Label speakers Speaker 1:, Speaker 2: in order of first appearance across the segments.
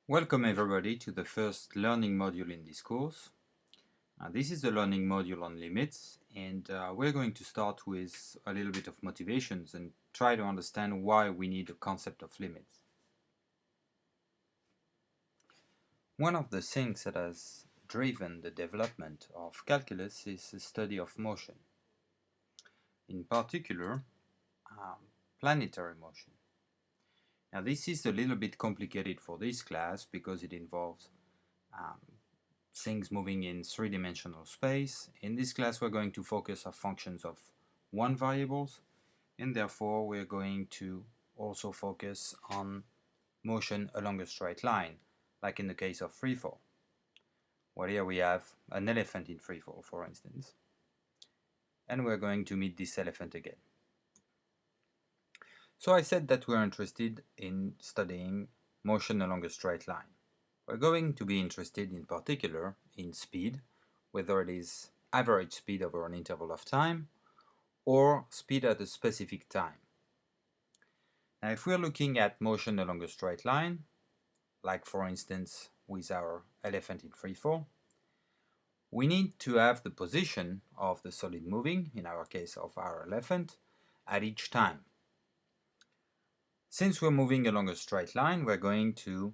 Speaker 1: Welcome everybody to the first learning module in this course. This is the learning module on limits, and we're going to start with a little bit of motivations and try to understand why we need a concept of limits. One of the things that has driven the development of calculus is the study of motion. In particular, planetary motion. Now this is a little bit complicated for this class because it involves things moving in three-dimensional space. In this class we're going to focus on functions of one variables, and therefore we're going to also focus on motion along a straight line, like in the case of freefall. Well, here we have an elephant in freefall, for instance, and we're going to meet this elephant again. So I said that we're interested in studying motion along a straight line. We're going to be interested in particular in speed, whether it is average speed over an interval of time or speed at a specific time. Now if we're looking at motion along a straight line, like for instance with our elephant in freefall, we need to have the position of the solid moving, in our case of our elephant, at each time. Since we're moving along a straight line, we're going to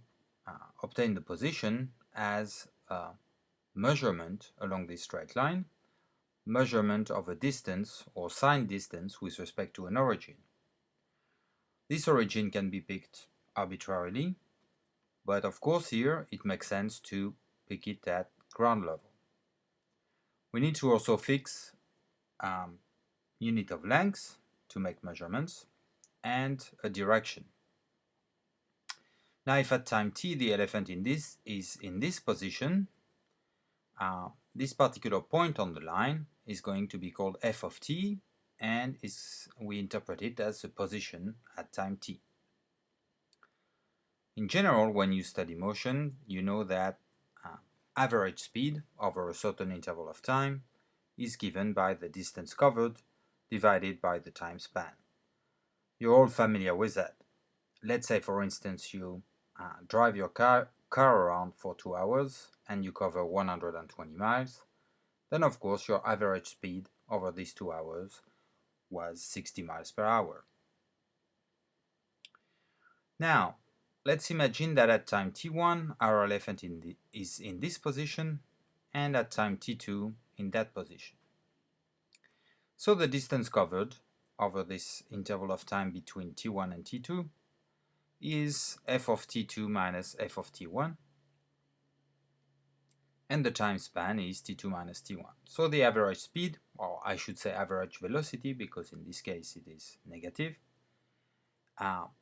Speaker 1: obtain the position as a measurement along this straight line, measurement of a distance or signed distance with respect to an origin. This origin can be picked arbitrarily, but of course here it makes sense to pick it at ground level. We need to also fix unit of length to make measurements and a direction. Now if at time t the elephant is in this position, this particular point on the line is going to be called f of t, and we interpret it as a position at time t. In general, when you study motion, you know that average speed over a certain interval of time is given by the distance covered divided by the time span. You're all familiar with that. Let's say, for instance, you drive your car around for 2 hours and you cover 120 miles. Then, of course, your average speed over these 2 hours was 60 miles per hour. Now, let's imagine that at time t1, our elephant is in this position, and at time t2 in that position. So the distance covered over this interval of time between t1 and t2 is f of t2 minus f of t1, and the time span is t2 minus t1. So the average speed, or I should say average velocity, because in this case it is negative,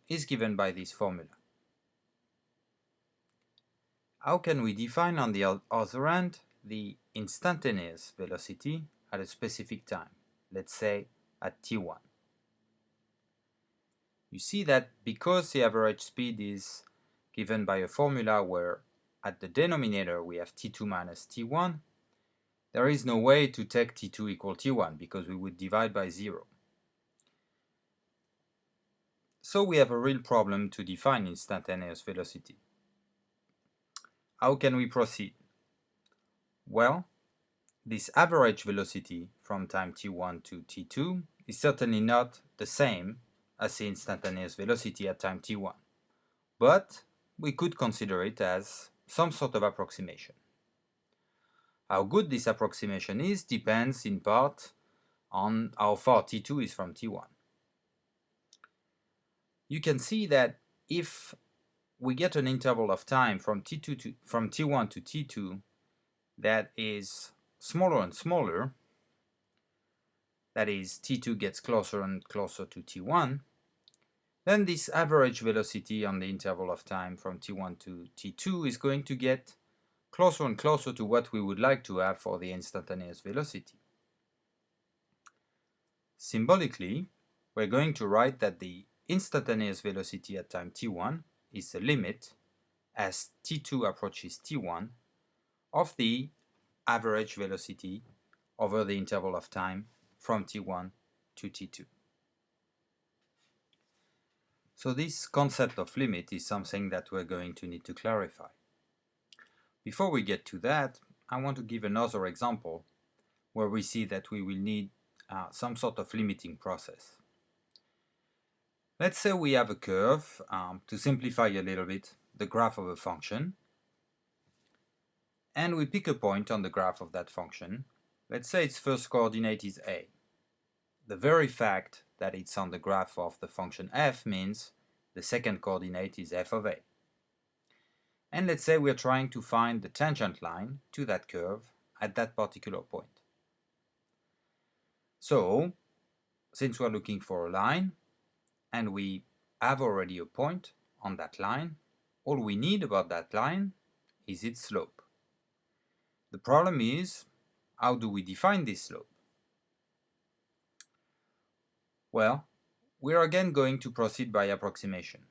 Speaker 1: is given by this formula. How can we define, on the other hand, the instantaneous velocity at a specific time, let's say at t1? You see that because the average speed is given by a formula where at the denominator we have t2 minus t1, there is no way to take t2 equal t1 because we would divide by 0. So we have a real problem to define instantaneous velocity. How can we proceed? Well, this average velocity from time t1 to t2 is certainly not the same as the instantaneous velocity at time t1, but we could consider it as some sort of approximation. How good this approximation is depends in part on how far t2 is from t1. You can see that if we get an interval of time from t1 to t2 that is smaller and smaller, that is, t2 gets closer and closer to t1, then this average velocity on the interval of time from t1 to t2 is going to get closer and closer to what we would like to have for the instantaneous velocity. Symbolically, we're going to write that the instantaneous velocity at time t1 is the limit, as t2 approaches t1, of the average velocity over the interval of time from t1 to t2. So this concept of limit is something that we're going to need to clarify. Before we get to that, I want to give another example where we see that we will need some sort of limiting process. Let's say we have a curve, to simplify a little bit, the graph of a function, and we pick a point on the graph of that function. Let's say its first coordinate is a. The very fact that it's on the graph of the function f means the second coordinate is f of a. And let's say we're trying to find the tangent line to that curve at that particular point. So, since we're looking for a line, and we have already a point on that line, all we need about that line is its slope. The problem is, how do we define this slope? Well, we're again going to proceed by approximation.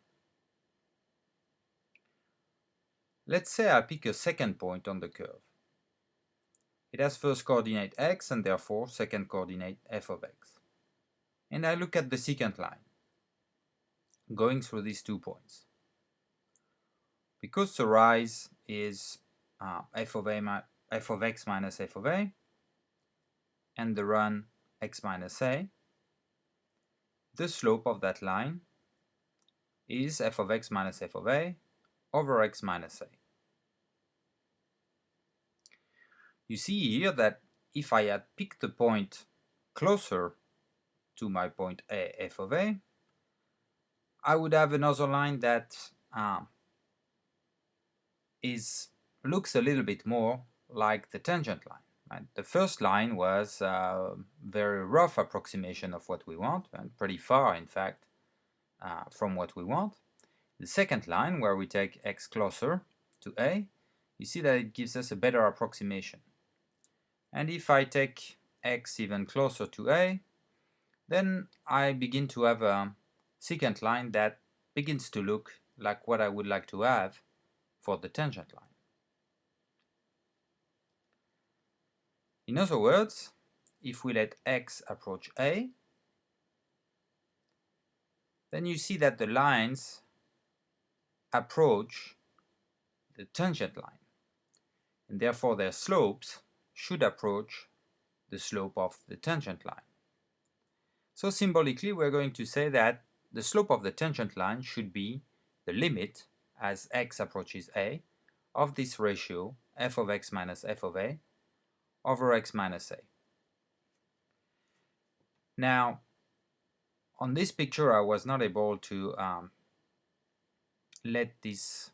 Speaker 1: Let's say I pick a second point on the curve. It has first coordinate x and therefore second coordinate f of x. And I look at the secant line going through these 2 points. Because the rise is f of x minus f of a, and the run x minus a, the slope of that line is f of x minus f of a over x minus a. You see here that if I had picked the point closer to my point a, f of a, I would have another line that looks a little bit more like the tangent line. Right? The first line was a very rough approximation of what we want, and pretty far, in fact, from what we want. The second line, where we take x closer to a, you see that it gives us a better approximation. And if I take x even closer to a, then I begin to have a secant line that begins to look like what I would like to have for the tangent line. In other words, if we let x approach a, then you see that the lines approach the tangent line, and therefore their slopes should approach the slope of the tangent line. So symbolically, we're going to say that the slope of the tangent line should be the limit, as x approaches a, of this ratio f of x minus f of a over x minus a. Now, on this picture I was not able to let this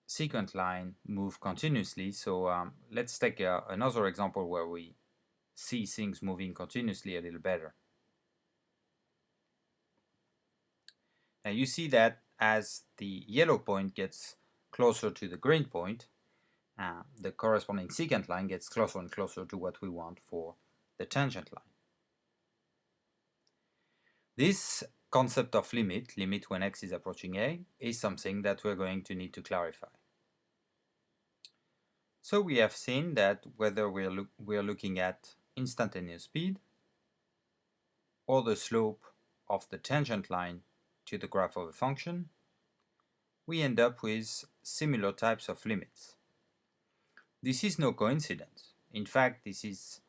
Speaker 1: secant line move continuously, so let's take another example where we see things moving continuously a little better. Now you see that as the yellow point gets closer to the green point, the corresponding secant line gets closer and closer to what we want for the tangent line. This concept of limit when x is approaching a, is something that we're going to need to clarify. So we have seen that whether we're looking at instantaneous speed or the slope of the tangent line to the graph of a function, we end up with similar types of limits. This is no coincidence. In fact, this is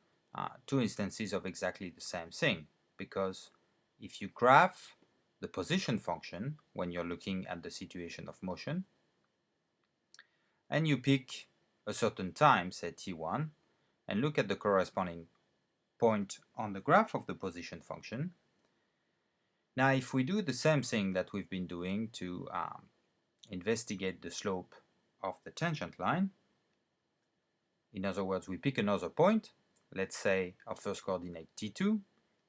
Speaker 1: 2 instances of exactly the same thing, because if you graph the position function when you're looking at the situation of motion, and you pick a certain time, say t1, and look at the corresponding point on the graph of the position function. Now, if we do the same thing that we've been doing to investigate the slope of the tangent line, in other words, we pick another point, let's say our first coordinate t2,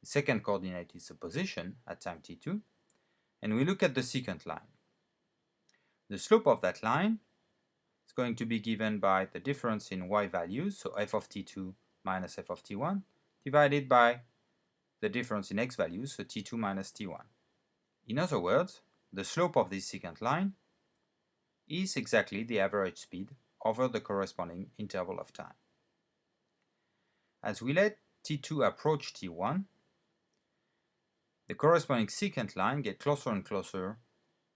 Speaker 1: the second coordinate is the position at time t2, and we look at the secant line. The slope of that line is going to be given by the difference in y values, so f of t2 minus f of t1, divided by the difference in x values, so t2 minus t1. In other words, the slope of this secant line is exactly the average speed over the corresponding interval of time. As we let t2 approach t1, the corresponding secant line gets closer and closer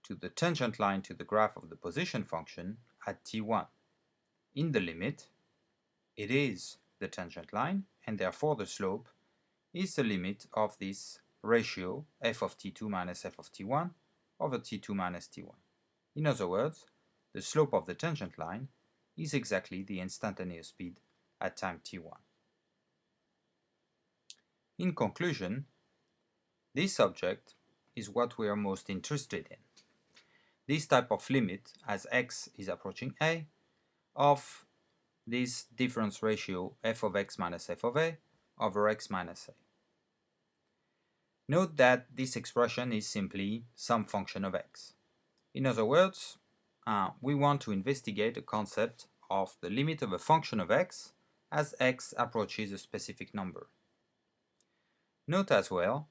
Speaker 1: to the tangent line to the graph of the position function at t1. In the limit, it is the tangent line, and therefore the slope is the limit of this ratio f of t2 minus f of t1 over t2 minus t1. In other words, the slope of the tangent line is exactly the instantaneous speed at time t1. In conclusion, this object is what we are most interested in. This type of limit, as x is approaching a, of this difference ratio f of x minus f of a over x minus a. Note that this expression is simply some function of x. In other words, we want to investigate the concept of the limit of a function of x as x approaches a specific number. Note as well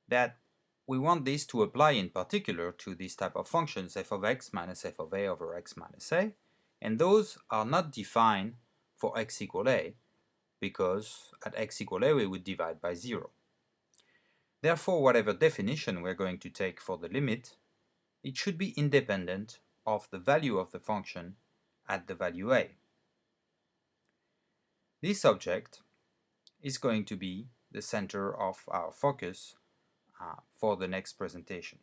Speaker 1: that we want this to apply in particular to this type of functions f of x minus f of a over x minus a, and those are not defined for x equal a, because at x equal a we would divide by 0. Therefore, whatever definition we're going to take for the limit, it should be independent of the value of the function at the value a. This object is going to be the center of our focus for the next presentation.